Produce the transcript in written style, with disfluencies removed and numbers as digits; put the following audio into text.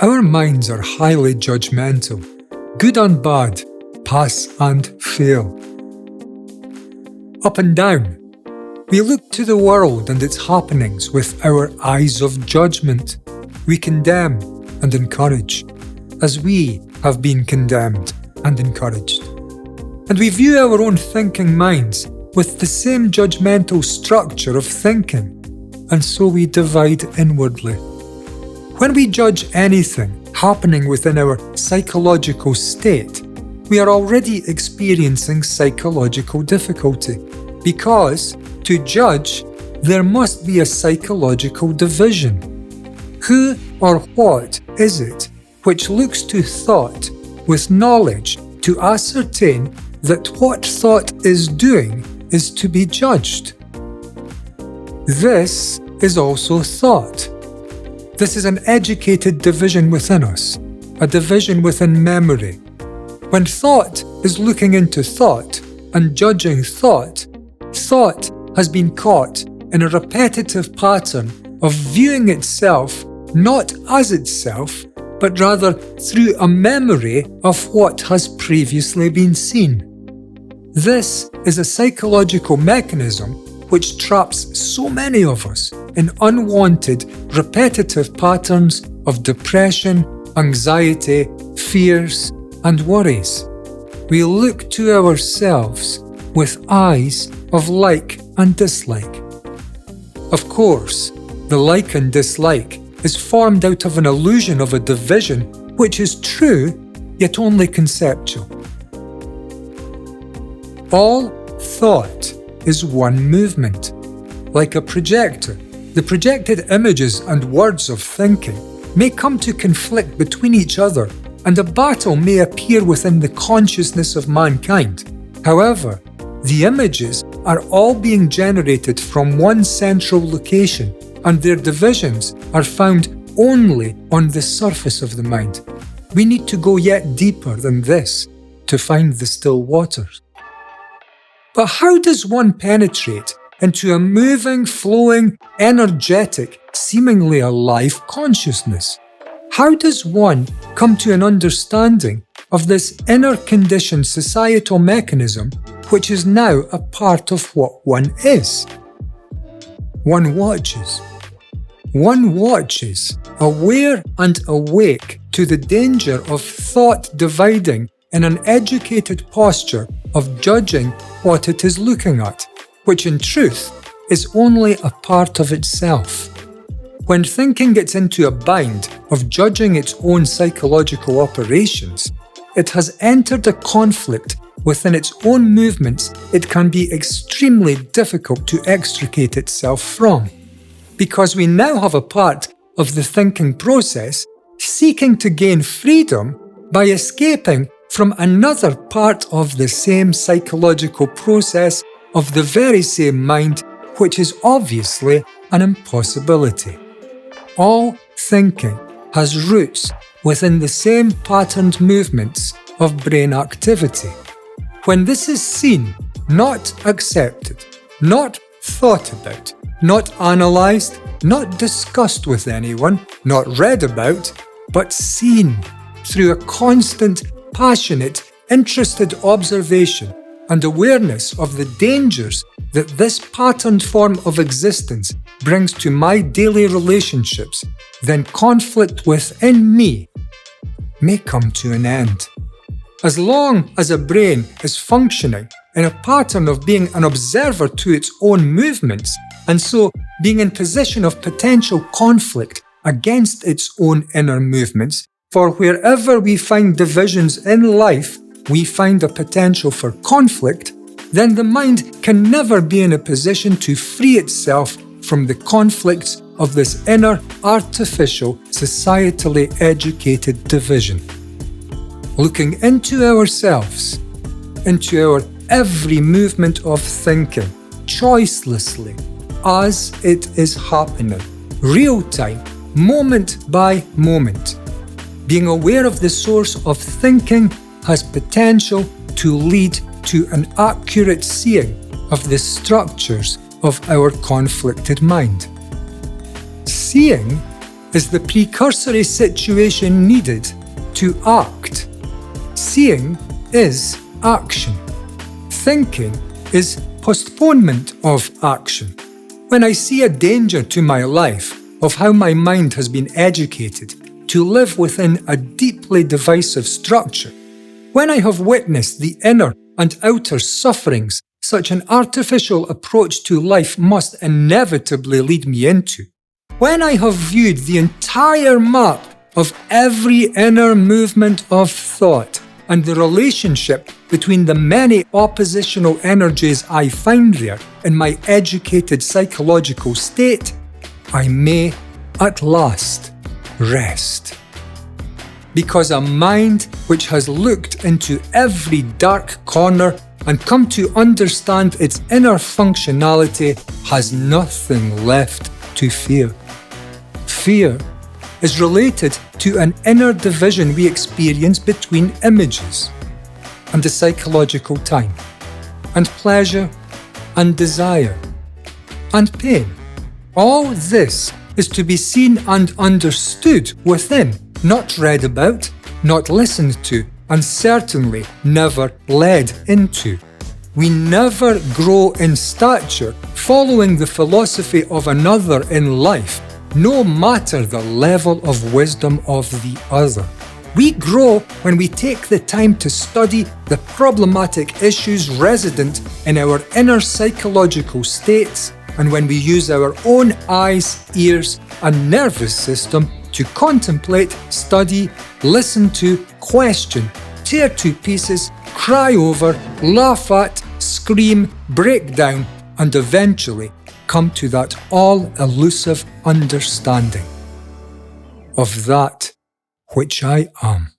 Our minds are highly judgmental, good and bad, pass and fail. Up and down. We look to the world and its happenings with our eyes of judgment. We condemn and encourage, as we have been condemned and encouraged. And we view our own thinking minds with the same judgmental structure of thinking, and so we divide inwardly. When we judge anything happening within our psychological state, we are already experiencing psychological difficulty, because to judge, there must be a psychological division. Who or what is it which looks to thought with knowledge to ascertain that what thought is doing is to be judged? This is also thought. This is an educated division within us, a division within memory. When thought is looking into thought and judging thought, thought has been caught in a repetitive pattern of viewing itself not as itself, but rather through a memory of what has previously been seen. This is a psychological mechanism which traps so many of us in unwanted, repetitive patterns of depression, anxiety, fears, and worries. We look to ourselves with eyes of like and dislike. Of course, the like and dislike is formed out of an illusion of a division which is true, yet only conceptual. All thought is one movement. Like a projector, the projected images and words of thinking may come to conflict between each other, and a battle may appear within the consciousness of mankind. However, the images are all being generated from one central location, and their divisions are found only on the surface of the mind. We need to go yet deeper than this to find the still waters. But how does one penetrate into a moving, flowing, energetic, seemingly alive consciousness? How does one come to an understanding of this inner conditioned societal mechanism which is now a part of what one is? One watches. One watches, aware and awake to the danger of thought dividing in an educated posture of judging what it is looking at, which in truth is only a part of itself. When thinking gets into a bind of judging its own psychological operations, it has entered a conflict within its own movements it can be extremely difficult to extricate itself from. Because we now have a part of the thinking process seeking to gain freedom by escaping from another part of the same psychological process of the very same mind, which is obviously an impossibility. All thinking has roots within the same patterned movements of brain activity. When this is seen, not accepted, not thought about, not analysed, not discussed with anyone, not read about, but seen through a constant, passionate, interested observation and awareness of the dangers that this patterned form of existence brings to my daily relationships, then conflict within me may come to an end. As long as a brain is functioning in a pattern of being an observer to its own movements, and so being in position of potential conflict against its own inner movements, for wherever we find divisions in life, we find a potential for conflict, then the mind can never be in a position to free itself from the conflicts of this inner, artificial, societally educated division. Looking into ourselves, into our every movement of thinking, choicelessly, as it is happening, real time, moment by moment. Being aware of the source of thinking has potential to lead to an accurate seeing of the structures of our conflicted mind. Seeing is the precursory situation needed to act. Seeing is action. Thinking is postponement of action. When I see a danger to my life of how my mind has been educated to live within a deeply divisive structure, when I have witnessed the inner and outer sufferings such an artificial approach to life must inevitably lead me into, when I have viewed the entire map of every inner movement of thought and the relationship between the many oppositional energies I find there in my educated psychological state, I may at last rest. Because a mind which has looked into every dark corner and come to understand its inner functionality has nothing left to fear. Fear is related to an inner division we experience between images and the psychological time, and pleasure and desire, and pain. All this is to be seen and understood within, not read about, not listened to, and certainly never led into. We never grow in stature following the philosophy of another in life, no matter the level of wisdom of the other. We grow when we take the time to study the problematic issues resident in our inner psychological states, and when we use our own eyes, ears, and nervous system to contemplate, study, listen to, question, tear to pieces, cry over, laugh at, scream, break down, and eventually come to that all-elusive understanding of that which I am.